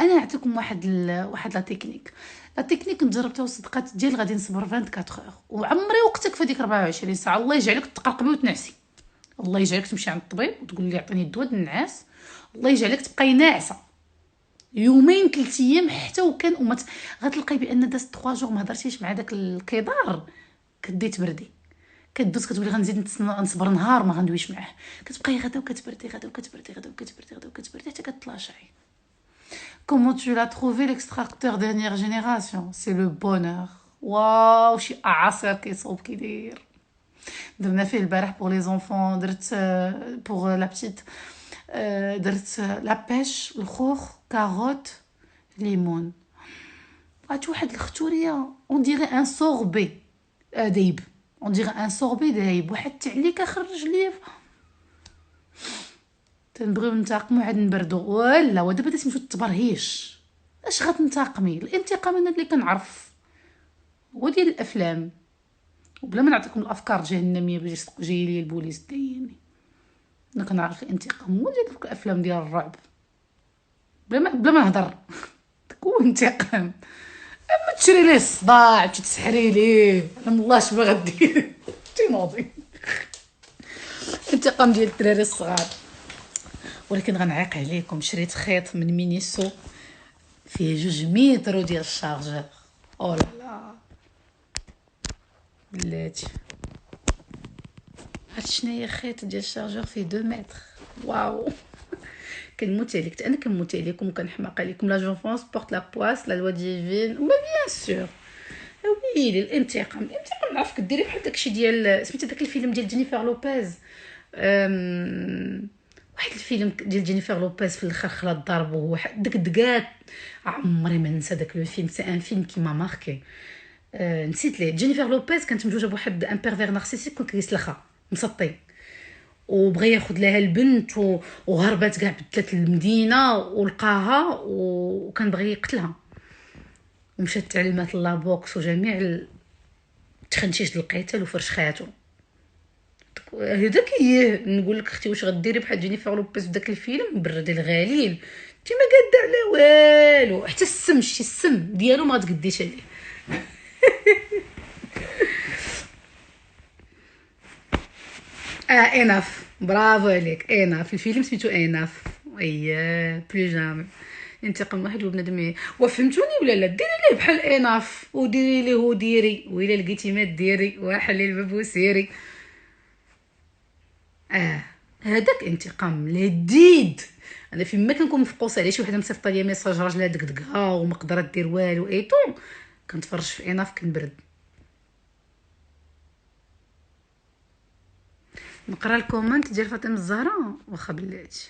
انا نعطيكم واحد لا تكنيك جربتها وصدقات ديال غادي نصبر 24 وعمري وقتك في هذيك 24 ساعه. الله يجعلك تقرقبي وتنعسي، الله يجعلك تمشي عند الطبيب وتقول لي عطيني الدواء النعاس، الله يجعلك تبقاي ناعسه يومين 3 ايام حتى وكان غتلقاي بان دازت 3 جوغ ما هضرتيش مع داك الكيدار، كدي تبردي، كدوز كتقولي غنزيد نصبر نهار ما غندويش معاه، كتبقاي غدا وكتبردي غدا وكتبردي غدا وكتبردي غدا وكتبردي حتى كتلاشعي. Comment tu l'as trouvé l'extracteur dernière génération? C'est le bonheur. واو شي عصير كيصوب كي داير. درنا فيه البارح pour les enfants، درت pour la petite درت لا بيش، الخوخ، كاروت، ليمون. عرفت واحد الختوريه اون ديغي ان سوربي دايب، اون ديغي ان سوربي دايب، واحد التعليكه خرج ليا تنبغيو ننتقمو عاد نبردو. ولا ودابا تسميتو التبرهيش، اش غتنتقمي؟ الانتقام انا اللي كنعرف هو ديال الافلام، وبلا ما نعطيكم الافكار الجهنميه باش جاي لي البوليس دايني. انا كنعرف الانتقام هو ديال الافلام ديال الرعب، بلا ما نهضر هو انتقام. اما تشري ليه الصداع تسحري ليه، انا والله اش باغا دير تنوضي انتقام ديال الدراري الصغار. ولكن غنعيق عليكم، شريت خيط من مينيسو فيه 2 متر ديال الشارجور. او لا بلاتي، عرفت شناهي خيط ديال الشارجور فيه 2 متر؟ واو كنموت عليك، انا كنموت عليكم وكنحماق عليكم. لا جونفونس بورت لا بواس، لا لوا ديفين، وما بيان سور. ويلي الانتقام نعرفك ديري بحال داكشي ديال سميتو داك الفيلم ديال جينيفر لوبيز، واحد الفيلم ديال جينيفر لوبيز في الاخر خلات ضربو واحد داك الدقات. عمري ما ننسى داك لو فيلم، سي ان فيلم كي ما ماركي. نسيت ليه. جينيفر لوبيز كانت مجوجه بواحد ان بيرفير نارسيسيك كان كيسلخها مسطي، وبغى ياخذ لها البنت وهربات كاع بدلت المدينه ولقاها وكان بغى يقتلها، ومشات تعلمات لابوكس وجميع التخنشيش القتال وفرش خاتو. هذاك هي نقول لك اختي، واش غديري بحال جينيفر لوبيز في داك الفيلم؟ بردي الغليل انت ما قاده على والو، حتى السم شي السم ديالو ما تقديش عليه. اناف، برافو عليك اناف. الفيلم سميتو اناف. اييه بلو جامي انتقم واحد وبنادم. وفهمتوني ولا لا؟ ديري ليه بحال اناف وديري ليه وديري، وإلا لقيتي ما ديري وحلي الباب وسيري. هذاك انتقام لذيذ. انا فين ما كنكون مفقوسه على شي وحده مصيفطه ليا ميساج راجلها دقدقها وما قدرت دير والو ايتو، كنتفرج في اناف كنبرد. نقرا الكومنت ديال فاطمه الزهراء واخا بلاتي.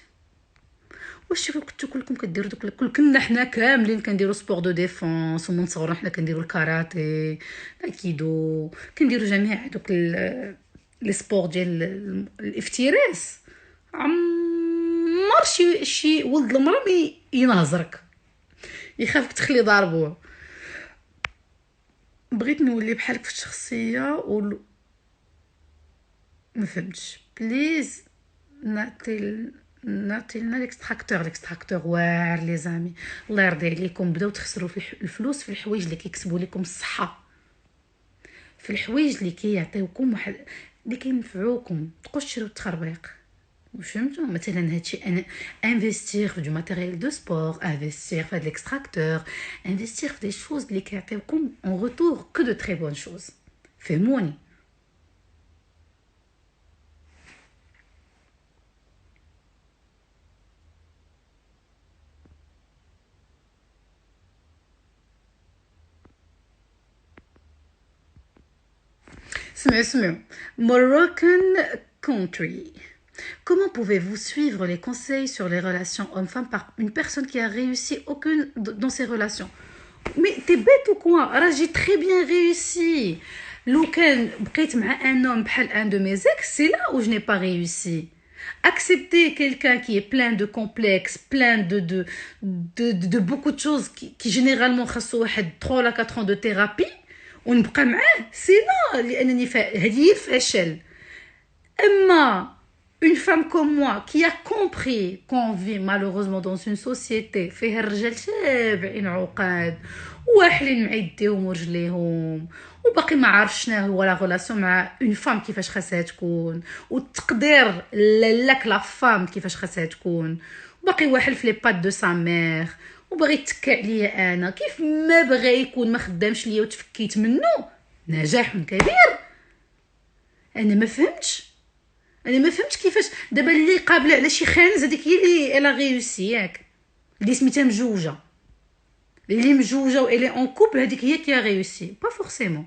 واش كنتو كلكم كديروا دوك كنا حنا كاملين كنديروا سبور دو ديفونس، ومن صغرنا حنا كنديروا الكاراتي، الايكيدو، كنديروا جميع دوك لي سبور ديال الافتراس. عمر شي ولد المرا ينهزرك يخافك تخلي ضاربوه. بغيت نولي بحالك في الشخصيه ما فهمتش. بليز نعطينا ليكستراكتور واعر لي زامي. الله يرضي عليكم، بداو تخسروا في الفلوس في الحوايج اللي كيكسبوا لكم الصحه، في الحوايج اللي كيعطيوكم واحد اللي كينفعوكم. تبقاو تشريو التخربيق. فهمتوا؟ مثلا هادشي انا انفستير في دو ماتيريال دو سبور، انفستير في هاد ليكستراكتور، انفستير في دي شوز اللي كيعطيوكم اون روتور كو دو تري بون شوز. فهموني؟ Smeu. Moroccan country. Comment pouvez-vous suivre les conseils sur les relations hommes-femmes par une personne qui a réussi aucune dans ses relations? Mais t'es bête ou quoi? J'ai très bien réussi. لو كان بقيت مع un homme بحال un de mes ex, c'est là où je n'ai pas réussi. Accepter quelqu'un qui est plein de complexes, plein de beaucoup de choses qui généralement خاصو واحد 3 ولا 4 ans de thérapie ونبقى معاه، سي لا لانني هذه هي الفشل. اما Une femme comme moi qui a compris qu'on vit malheureusement dans une société فيها الرجال تابعين عقاد واحلين مع يديهم ورجليهم وباقي ما عارف شنو هو لا غولاسيون مع اون فام كيفاش خاصها تكون والتقدير لك لا فام كيفاش خاصها تكون وباقي واحل في لي بات دو سا مير وباغي يتكى عليا انا كيف ما بغى يكون ما خدامش ليا وتفكيت منه نجاح كبير. انا ما فهمتش كيفاش دابا اللي قابله على شي خانز هذيك هي اللي الا غيوسي ياك اللي سميتها مجوجه اللي مجوجه و elle est en couple هذيك هي qui a réussi pas forcément.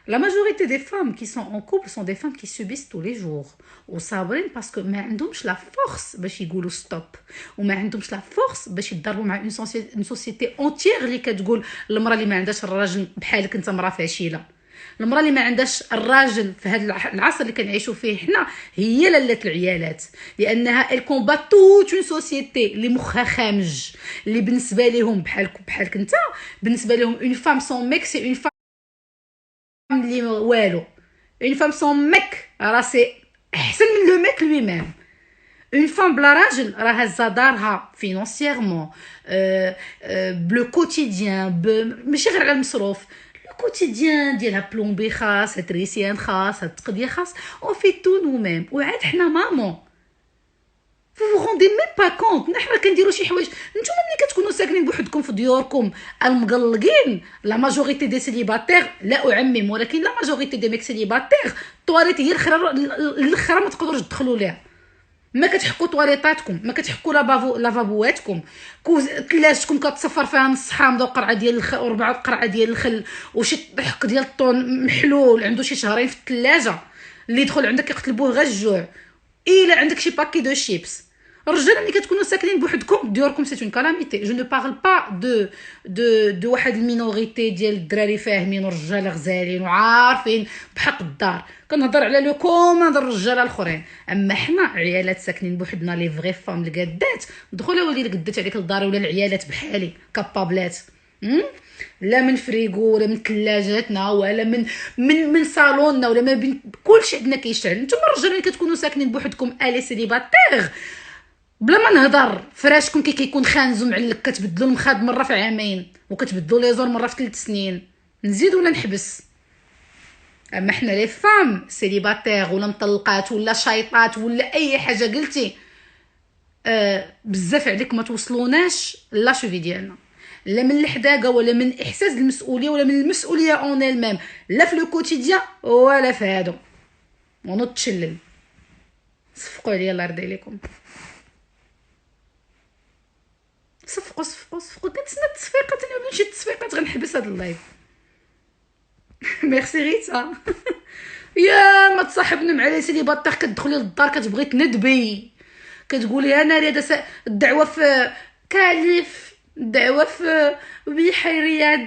La majorité des femmes qui sont en couple sont des femmes qui subissent tous les jours وصابرين باسكو ما عندهمش لا فورس باش يقولوا ستوب وما عندهمش لا فورس باش يضربوا مع اون سوسيتي اونتيير اللي كتقول المراه اللي ما عندهاش الراجل بحالك انت مراه فاشله. المراه اللي ما عندهاش الراجل في هذا العصر اللي كنعيشوا فيه حنا هي لاله العيالات لانها الكومبا توت اون سوسيتي اللي مخها خامج اللي بالنسبه لهم بحالك انت بالنسبه لهم اون فام سون ميك سي اون فام اللي والو. اون فام سون ميك راه سي احسن من لو ميك لوي ميم. اون فام بلا راجل راه هزا دارها فينونسييرمون بلو كوتيديان ماشي غير على المصروف كوتيديان ديالها بلومبي خاص تريسيان خاص التقضيه خاص اون في تو نو ميم وعاد حنا مامون فو روندي ميم با كونت حنا كنديروا شي حوايج. نتوما ملي كتكونوا ساكنين بوحدكم في ديوركم المقلقين لا ماجوريتي دي سيليباتير لا اعمم ولكن لا ماجوريتي دي ميك سيليباتير طواليت هي الاخرى ما تقدروش تدخلوا ليها ما كتحكوا طواليطاتكم ما كتحكوا لافابواتكم كلاشتكم كتصفر فيها نص حامضه وقرعه ديال الخل وربعه قرعه ديال الخل وشي حك ديال الطون محلول عنده شي شهرين في الثلاجه اللي يدخل عندك يقتلبوه غير الجوع الا عندك شي باكي دو شيبس. الرجال ملي كتكونوا ساكنين بوحدكم ديوركم سي اون كالاميتي جو نو بارل با دو واحد المينوريتي ديال الدراري فاهمين والرجال غزالين وعارفين بحق الدار كنهضر على لو كومون ديال الرجاله الاخرين. اما حنا عيالات ساكنين بوحدنا لي فغي فام القادات دخل ولي قدات عليك للدار ولا العيالات بحالي كابابلات لا من فريغو ولا من ثلاجاتنا ولا من صالوننا ولا ما بين كلشي عندنا كيشتعل. نتوما الرجال ملي كتكونوا ساكنين بوحدكم الي سيليباتير بلا ما نهضر فراشكم كيكون خانز ومعلق كتبدلوا المخاد مره في عامين وكتبدلوا لي زور مره في 3 سنين نزيد ولا نحبس. اما حنا لي فام سيليباتير ولا مطلقات ولا شايطات ولا اي حاجه قلتي بزاف عليك ما توصلوناش لا شوفي ديالنا لا من الحداقه ولا من احساس المسؤوليه ولا من المسؤوليه اون الميم لا في لو كوتيديان ولا في هادو ونوض تشلل. صفقوا عليا الله يرضي عليكم صفقوا كنتسنى التصفيقات انا ماشي التصفيقات غنحبس هاد اللايف. ميرسي ريتا. يا ما تصاحبنا مع لي سيليباتير كتدخلي للدار كتبغي تندبي كتقولي انا رياضه الدعوه في كاليف الدعوه في بحي رياض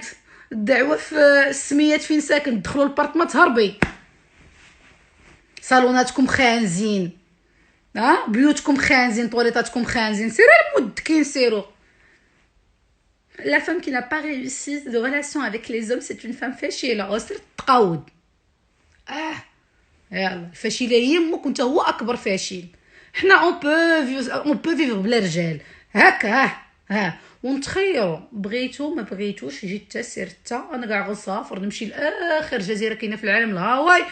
الدعوه في السميات فين ساكن تدخلوا البارطمه تهربي صالوناتكم خانزين بيوتكم خانزين طواليطاتكم خانزين سيروا المدكين سيروا. La femme qui n'a pas réussi de relation avec les hommes, c'est une femme فاشلة. وصرت تقاود يلا الفاشلة هي امك وانت هو اكبر فاشل. حنا اون بو فيفر بلا رجال هكا ها ونتخيروا بغيتو ما بغيتوش جيت سيرت انا كاع غنسافر نمشي لاخر جزيره كاينه في العالم الهاواي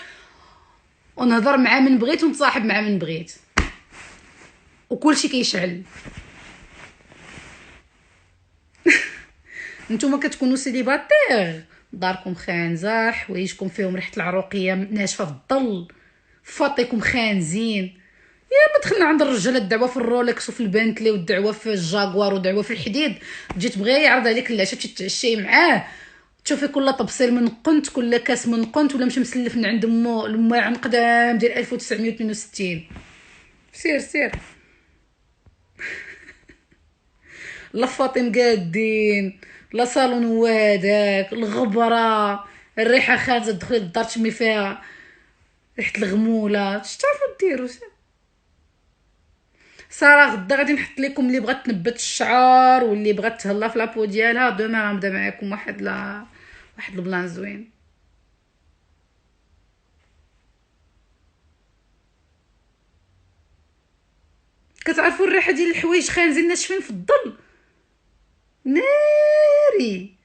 ونهضر مع من بغيت ونتصاحب مع من بغيت وكلشي كيشعل. نتوما كتكونوا سيليباتير داركم خانزه حوايجكم فيهم ريحه العروقيه ناشفه في الظل فاطيكم خانزين. يا ما دخلنا عند الرجال الدعوه في الرولكس وفي البنتلي والدعوه في الجاكوار والدعوه في الحديد تجي تبغي يعرض عليك العشاء تتعشي معاه تشوفي كل طبسيل من قنت كل كاس من قنت ولا مشى مسلف من عند امو عن قدام ديال 1962. سير لا فاطم قادين لا صالون هو هذاك الغبره الريحه خارجه تدخلي للدار تشمي فيها ريحه الغموله تعرفوا ديروا ساره. غدا غادي نحط لكم اللي بغات تنبت الشعر واللي بغات تهلا في لابو ديالها دوما غنبدا معكم واحد البلان زوين. كتعرفوا الريحه ديال الحوايج خانزين ناشفين في الظل، ناري.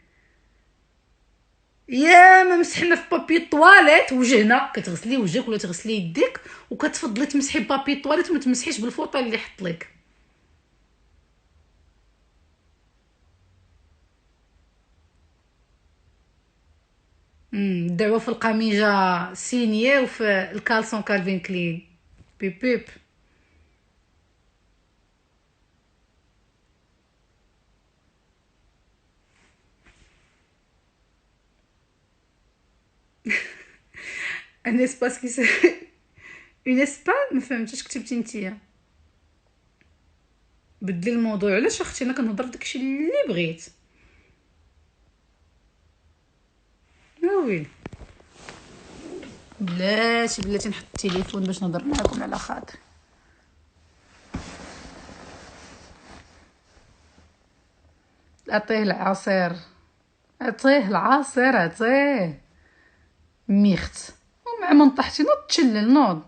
يا ما مسحنا في بابي طواليت وجهنا، كتغسلي وجهك ولا تغسلي يديك وكتفضلي تمسحي بابي طواليت وما تمسحيش بالفوطه اللي حط لك. الدعوه في القميجه سينيه وفي الكالسون كالفين كلين. بيب بيب. ان اسباس كي اون اسبان. ما فهمتش كتبتي نتيا. بدلي الموضوع. علاش اختي انا كنهضر داكشي اللي بغيت. ويلي بلاتي نحط التليفون باش نهضر معاكم على خاطر. عطيه العصير، عطيه العصير، عطيه ميخت. ومع من طحتي نوض تشلل، نوض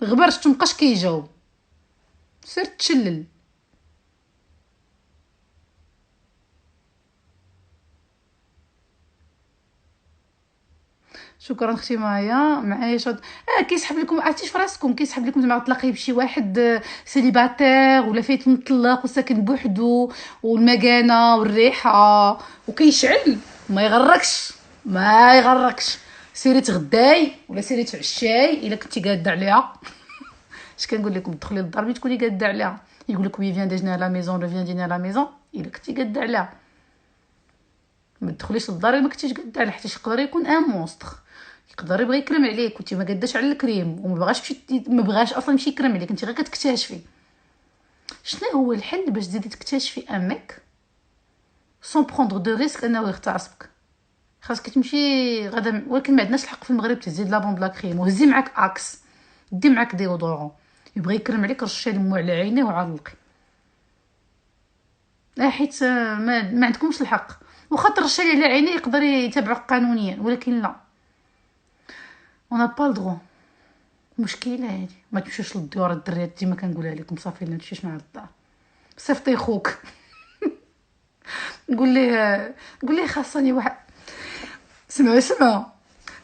غبرش مبقاش كيجاوب، سير تشلل. شكرا اختي مايا. معايا شاد. كيسحب لكم، عرفتيش فراسكم كيسحب لكم زعما تلاقيه بشي واحد سيليباتير ولا فايت مطلق وساكن بوحدو والمكانه والريحه وكيشعل. ما يغركش، ما يغركش. سيري تغداي ولا سيري تعشاي الا كنتي قاده عليها. اش كنقول لكم؟ تدخلي للدار ملي تكوني قاده عليها، يقول لك وي فيان ديجني على ميزون، لو فيان ديني على ميزون. الا كنتي قاده عليها ما تدخليش للدار ما كنتيش قاده عليه، حتى يقدر يكون ان مونستر، يقدر يبغي يكرم عليك وانت ما قداش على الكريم وما بغاش ما بغاش اصلا يمشي يكرم عليك، انت غير كتكتشفي. شنو هو الحل باش تزيدي تكتشفي امك سون بروندر دو ريسك انه يغتصبك؟ خاصك تمشي غدا، ولكن ما عندناش الحق في المغرب تزيد لا بومب لا كريم، وهزي معاك اكس، دي معاك ديودورون. يبغي يكرم عليك رشي دموع على عينيه وعلقي. حيت ما عندكمش الحق. وخاطر رشي على عينيه يقدر يتابعك قانونيا، ولكن لا، انا با الدروا. مشكله هادي. ما تمشيوش للديور الدريات، ديما كنقولها لكم صافي. لا تمشيش مع الدار، صيفطي خوك. قول ليه خاصني واحد. سمع.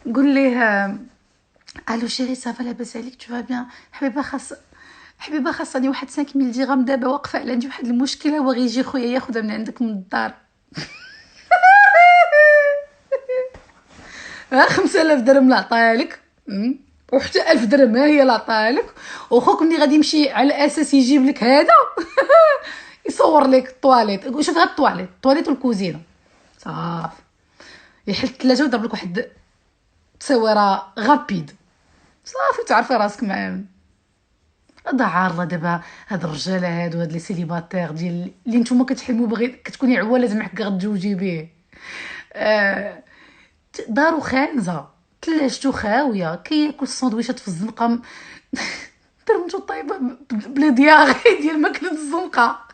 قول ليه الو شيري صافا لاباس عليك تو بيان حبيبه خاصني واحد 5000 درهم دابا واقفه على عندي واحد المشكله، هو غيجي خويا ياخذها من عندك من الدار. 5000 درهم لا عطاها لك، وحتى 1000 درهم ها هي لا عطاها لك. وخوك ملي غادي يمشي على اساس يجيب لك هذا يصور لك الطواليت. شوف غير الطواليت والكوزينه صافي. يحل الثلاجه ويضرب لك واحد تصويره غابيد صافي، تعرفي راسك معاهم. هذا عارضه دابا هاد الرجاله هادو، هاد لي سيليباتير ديال اللي نتوما كتحلموا باغي كتكوني عواله زعما حكا غتزوجي به. دارو خانزه، ثلاجتو خاويه، كياكل السندويشات في الزنقه. درمتو طايبه بلا دياغي ديال ماكله الزنقه.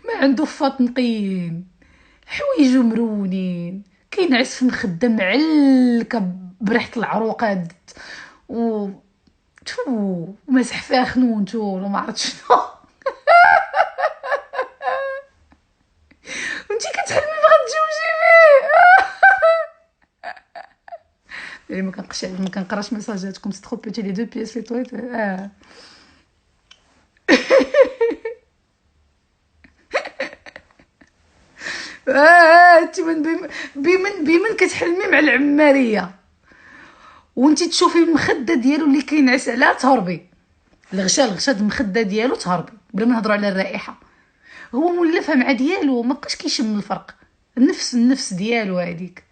ما عنده فاط نقيين، حوايجو مرونين، كينعس في مخده معلكه بريحه العروقات و ومسح فيها خنونتو وما عرفت شنو. وانتي كتحلمي بغا تجوجي بيه. ما كنقراش ميساجاتكم، سي ترو بيتي لي دو بيس لي تويت. انت بمن كتحلمي مع العماريه وانتي تشوفي المخده ديالو اللي كينعس عليها تهربي. الغشا المخده ديالو تهربي بلا ما نهضروا على الرائحه. هو مولفها مع ديالو ما بقاش كيشم الفرق. النفس ديالو هذيك.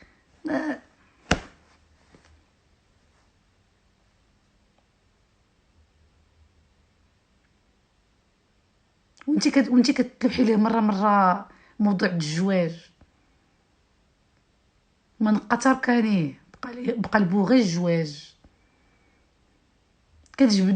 وانتي كتلوحي ليه مره موضوع الزواج. ما نقى تركانيه، بقى لبو غير الزواج. كتجبدو